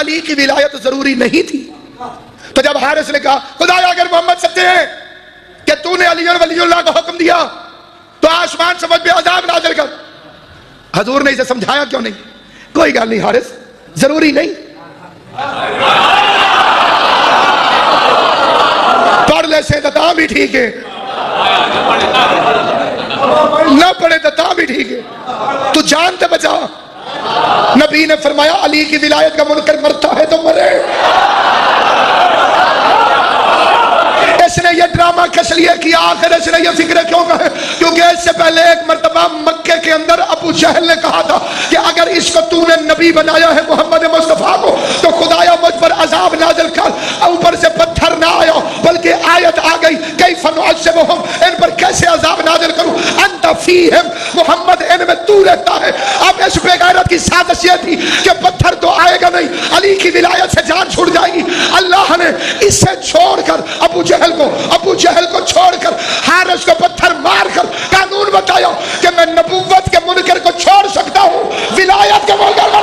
علی کی ولایت ضروری نہیں تھی؟ تو جب حارث نے کہا خدایا اگر محمد سچے ہیں کہ تو نے علی ولی اللہ کا حکم دیا تو آسمان سے مجھ پہ عذاب نازل کر. حضور نے اسے سمجھایا کیوں نہیں؟ کوئی گل نہیں حارث، ضروری نہیں. پڑھ لے سے تو بھی ٹھیک ہے، نہ پڑھے تو بھی ٹھیک ہے، تو جان تے بچا. نبی نے فرمایا علی کی ولایت کا منکر مرتا ہے تو مرے. اس نے یہ ڈرامہ کس لیے کیا؟ آخر اس نے یہ فکر کیوں کہا؟ کیونکہ اس سے پہلے ایک مرتبہ مکے کے اندر ابو جہل نے کہا تھا کہ اگر اس کو تو نے نبی بنایا ہے محمد مصطفیٰ کو تو خدایا مجھ پر عذاب نازل کر. اوپر سے پتھر نہ آیا بلکہ آیت آ گئی کیف نعذبہم، ان پر کیسے عذاب نازل کروں، انت فیہم، محمد ان میں تو رہتا ہے. اب اس بے غیرت کی سازش یہ تھی کہ پتھر تو آئے گا نہیں، علی کی ولایت سے جان چھوٹ جائے گی. اللہ نے اسے چھوڑ کر ابو جہل کو چھوڑ کر حارث کو پتھر مار کر قانون بتایا کہ میں نبوت کے منکر کو چھوڑ سکتا ہوں، ولایت کے منکر کو